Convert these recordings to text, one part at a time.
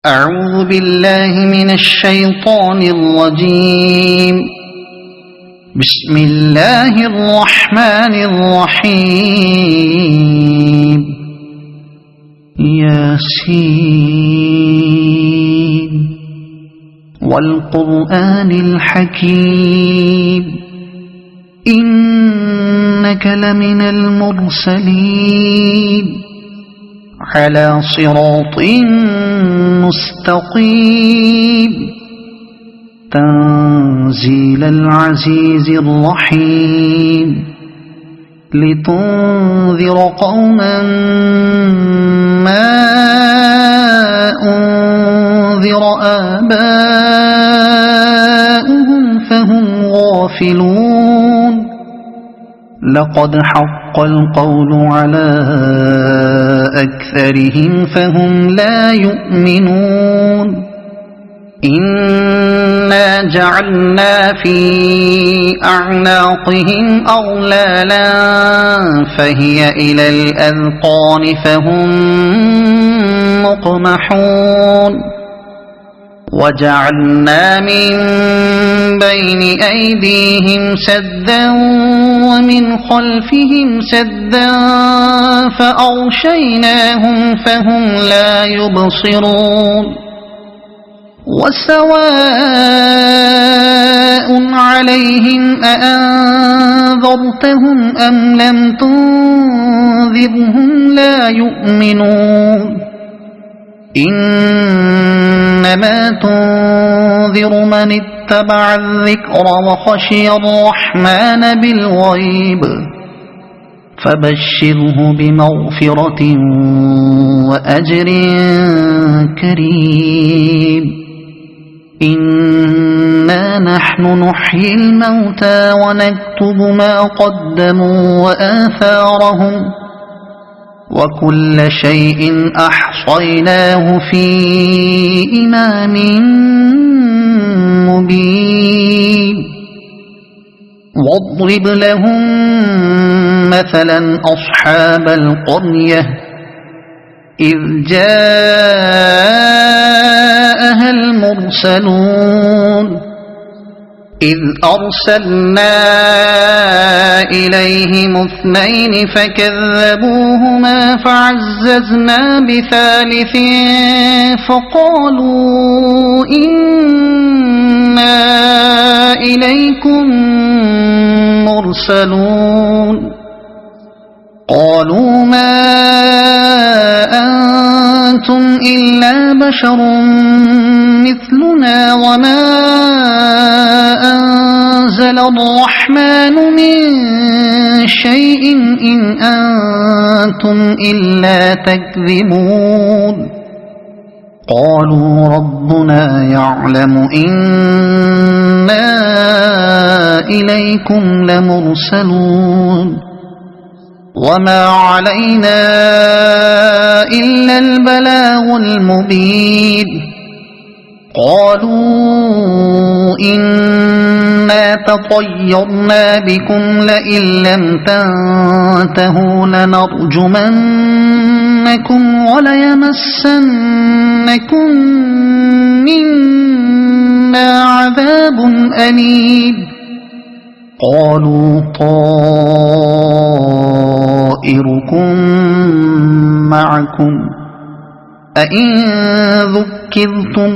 أعوذ بالله من الشيطان الرجيم. بسم الله الرحمن الرحيم. ياسين والقرآن الحكيم إنك لمن المرسلين على صراط مستقيم تنزيل العزيز الرحيم لتنذر قوما ما أنذر آباؤهم فهم غافلون. لقد حق القول على أكثرهم فهم لا يؤمنون. إنا جعلنا في أعناقهم أغلالا فهي إلى الأذقان فهم مقمحون. وجعلنا من بين أيديهم سدا ومن خلفهم سدا فأغشيناهم فهم لا يبصرون. وسواء عليهم أأنذرتهم أم لم تنذرهم لا يؤمنون. إنما تنذر من اتبع الذكر وخشي الرحمن بالغيب فبشره بمغفرة وأجر كريم. إنا نحن نحيي الموتى ونكتب ما قدموا وآثارهم وكل شيء أحصيناه في إمام مبين. واضرب لهم مثلا أصحاب القرية إذ جاءها المرسلون إذ أرسلنا إليهم اثنين فكذبوهما فعززنا بثالث فقالوا إنا إليكم مرسلون. قالوا ما أنتم إلا بشر مثلنا وما أنزل الرحمن من شيء إن أنتم إلا تكذبون. قالوا ربنا يعلم إنا إليكم لمرسلون وما علينا إلا البلاغ المبين. قالوا إنا تطيرنا بكم لئن لم تنتهوا لنرجمنكم وليمسنكم منا عذاب أليم. قالوا طائركم معكم أئن ذكرتم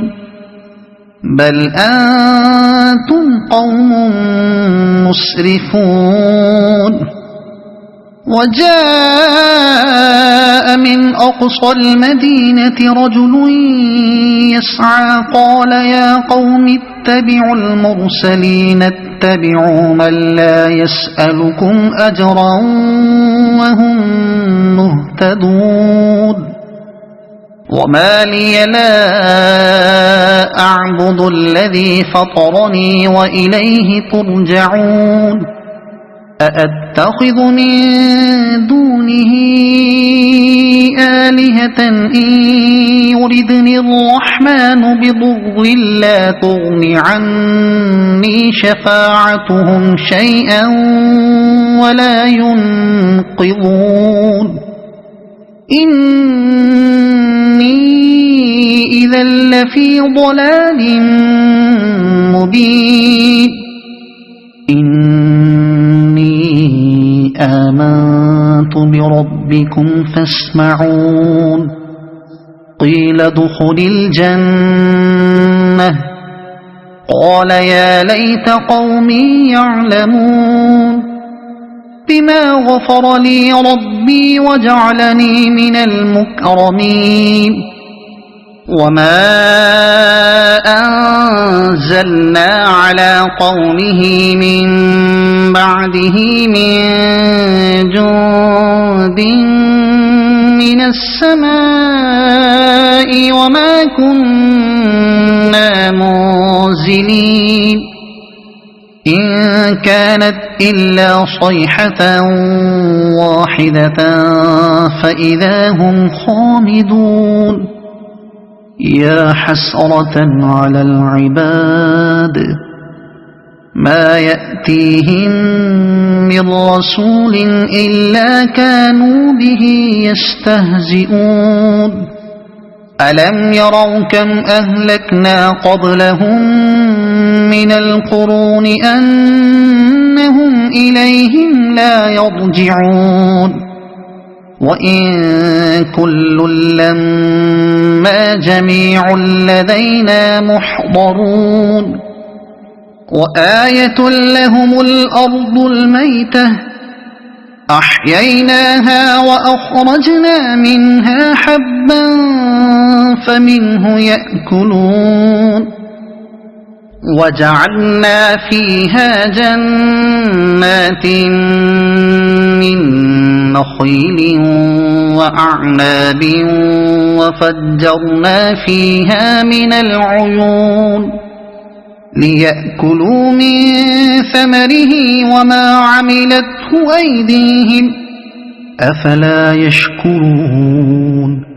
بل أنتم قوم مسرفون. وجاء من أقصى المدينة رجل يسعى قال يا قوم اتبعوا المرسلين اتبعوا من لا يسألكم أجرا وهم مهتدون. وما لي لا أعبد الذي فطرني وإليه ترجعون. أأتخذ من دونه آلهة إن يردني الرحمن بضر لا تغن عني شفاعتهم شيئا ولا ينقذون. إن إني إذا لفي ضلال مبين إني آمنت بربكم فاسمعون قيل ادخل الجنة قال يا ليت قومي يعلمون بما غفر لي ربي وجعلني من المكرمين وما أنزلنا على قومه من بعده من جند من السماء وما كنا منزلين إن كانت إلا صيحة واحدة فإذا هم خامدون يا حسرة على العباد ما يأتيهم من رسول إلا كانوا به يستهزئون ألم يروا كم أهلكنا قبلهم من القرون أنهم إليهم لا يرجعون وإن كل لما جميع لدينا محضرون وآية لهم الأرض الميتة أحييناها وأخرجنا منها حبا فمنه يأكلون وجعلنا فيها جنات من نخيل وأعناب وفجرنا فيها من العيون ليأكلوا من ثمره وما عملته أيديهم أفلا يشكرون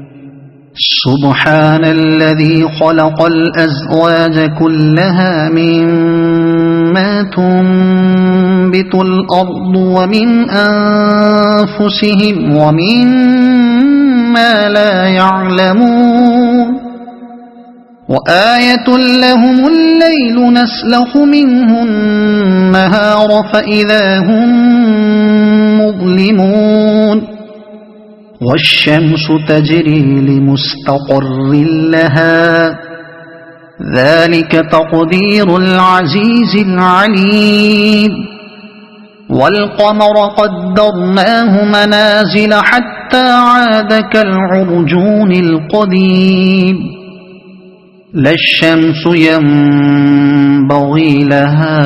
سبحان الذي خلق الأزواج كلها مما تنبت الأرض ومن أنفسهم ومما لا يعلمون وآية لهم الليل نسلخ منه النهار فإذا هم مظلمون والشمس تجري لمستقر لها ذلك تقدير العزيز العليم والقمر قدرناه منازل حتى عاد كالعرجون القديم لا الشمس ينبغي لها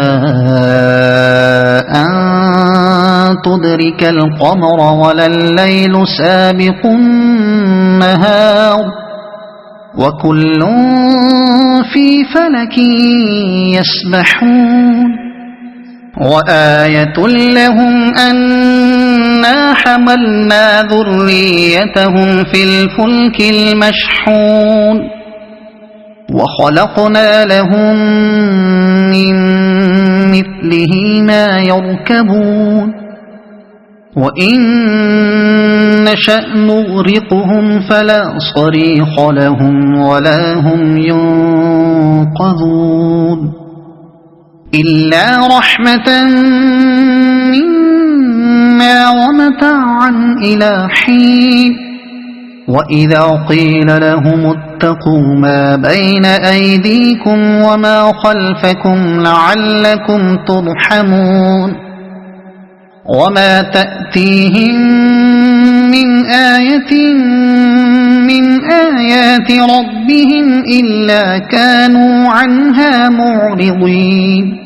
أن تدرك القمر ولا الليل سابق النهار وكل في فلك يسبحون وآية لهم أنا حملنا ذريتهم في الفلك المشحون وخلقنا لهم من مثله ما يركبون وإن نشأ نغرقهم فلا صريخ لهم ولا هم ينقذون إلا رحمة منا ومتاعا إلى حين وإذا قيل لهم اتقوا ما بين أيديكم وما خلفكم لعلكم ترحمون وما تأتيهم من آية من آيات ربهم إلا كانوا عنها معرضين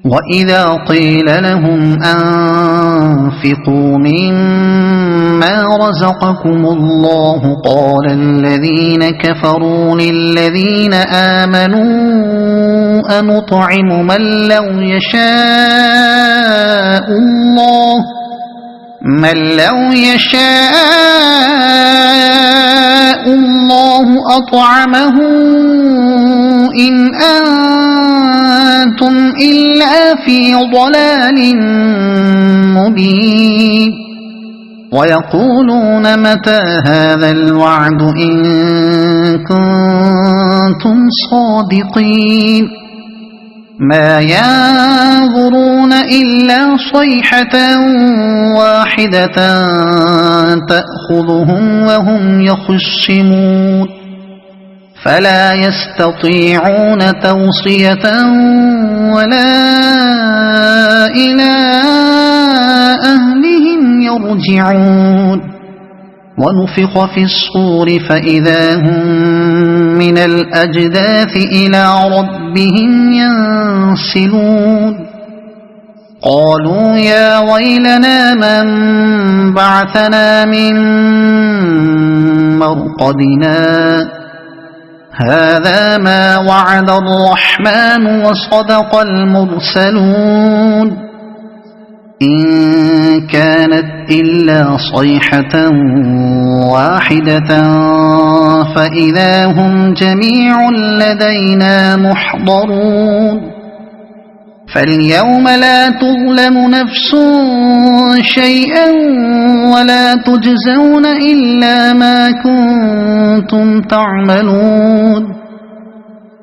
وإذا قيل لهم أنفقوا مما رزقكم الله قال الذين كفروا للذين آمنوا أنطعم من لو يشاء الله أطعمه إن أنتم إلا في ضلال مبين ويقولون متى هذا الوعد إن كنتم صادقين ما ينظرون إلا صيحة واحدة تأخذهم وهم يخصمون فلا يستطيعون توصية ولا إلى أهلهم يرجعون ونفخ في الصور فإذا هم من الأجداث إلى ربهم ينسلون قالوا يا ويلنا من بعثنا من مرقدنا هذا ما وعد الرحمن وصدق المرسلون إن كانت إلا صيحة واحدة فإذا هم جميع لدينا محضرون فاليوم لا تظلم نفس شيئا ولا تجزون إلا ما كنتم تعملون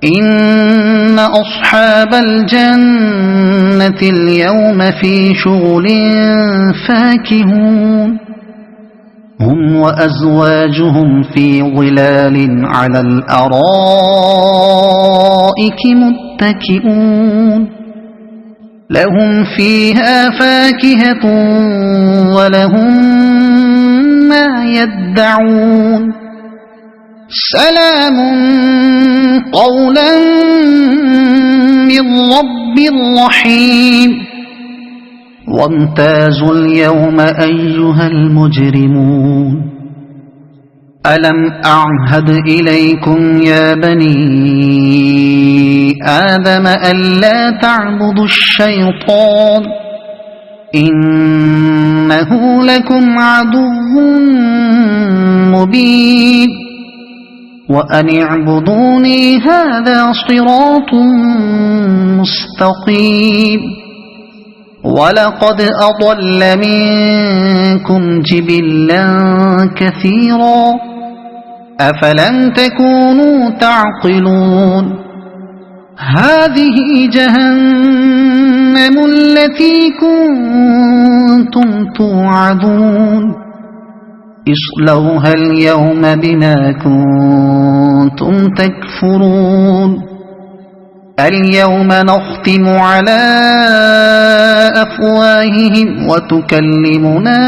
إن أصحاب الجنة اليوم في شغل فاكهون هم وأزواجهم في ظلال على الأرائك متكئون لهم فيها فاكهة ولهم ما يدعون سلام قولا من رب رحيم وامتازوا اليوم أيها المجرمون ألم أعهد إليكم يا بني آدم ألا تعبدوا الشيطان إنه لكم عدو مبين وأن اعبدوني هذا صراط مستقيم ولقد أضل منكم جبلا كثيرا أفلم تكونوا تعقلون هذه جهنم التي كنتم توعدون اصلوها اليوم بما كنتم تكفرون اليوم نختم على أفواههم وتكلمنا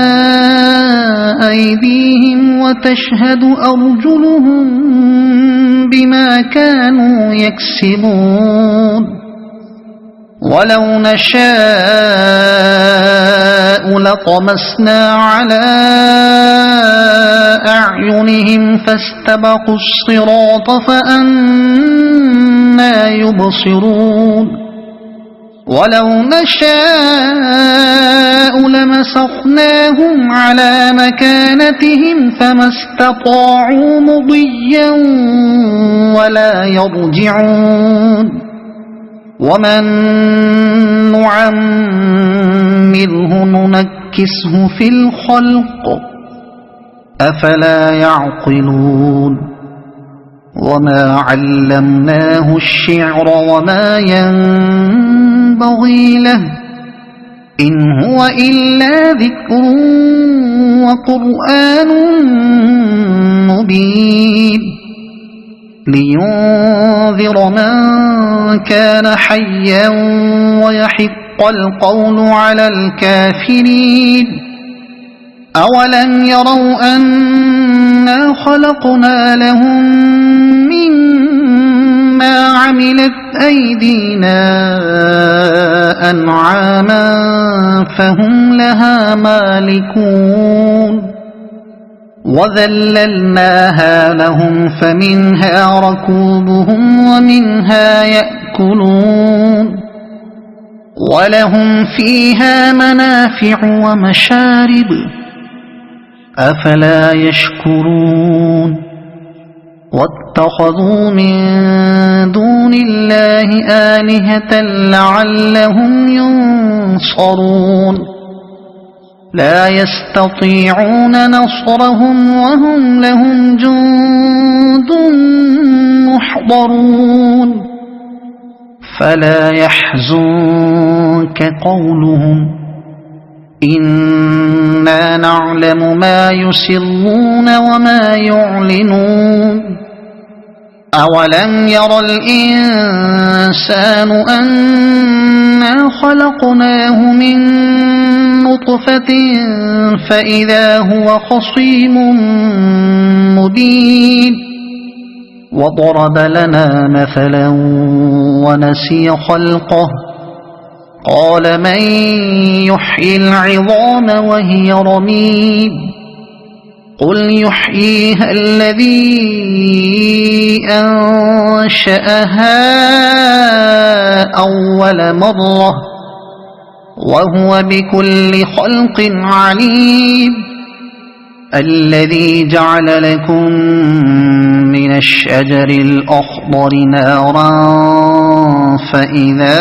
أيديهم وتشهد أرجلهم بما كانوا يكسبون ولو نشاء لطمسنا على أعينهم فاستبقوا الصراط فأنى يبصرون ولو نشاء لمسخناهم على مكانتهم فما استطاعوا مضيا ولا يرجعون ومن نعمره ننكسه في الخلق أفلا يعقلون وما علمناه الشعر وما ينبغي له إن هو إلا ذكر وقرآن مبين لينذر من كان حيا ويحق القول على الكافرين أولم يروا أنا خلقنا لهم مما عملت أيدينا أنعاما فهم لها مالكون وذللناها لهم فمنها ركوبهم ومنها يأكلون ولهم فيها منافع ومشارب أفلا يشكرون واتخذوا من دون الله آلهة لعلهم ينصرون لا يستطيعون نصرهم وهم لهم جند محضرون فلا يحزنك قولهم إنا نعلم ما يسرون وما يعلنون أولم ير الإنسان أنا خلقناه من نطفة فإذا هو خصيم مبين وضرب لنا مثلا ونسي خلقه قال من يحيي العظام وهي رميم قل يحييها الذي أنشأها أول مرة وهو بكل خلق عليم الذي جعل لكم من الشجر الأخضر نارا فإذا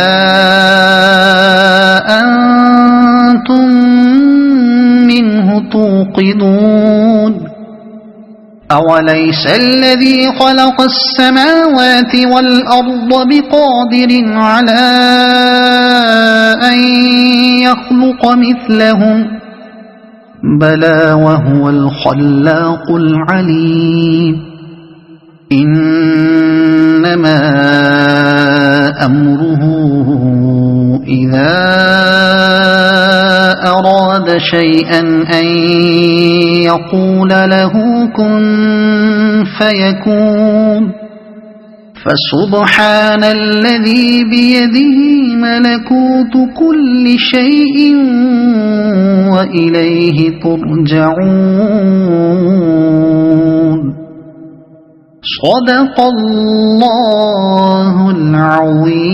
أنتم منه توقدون أوليس الذي خلق السماوات والأرض بقادر على أن يخلق مثلهم بلى وهو الخلاق العليم إنما أمره إذا أراد شيئا أن يقول له كن فيكون فسبحان الذي بيده ملكوت كل شيء وإليه ترجعون صدق الله العظيم.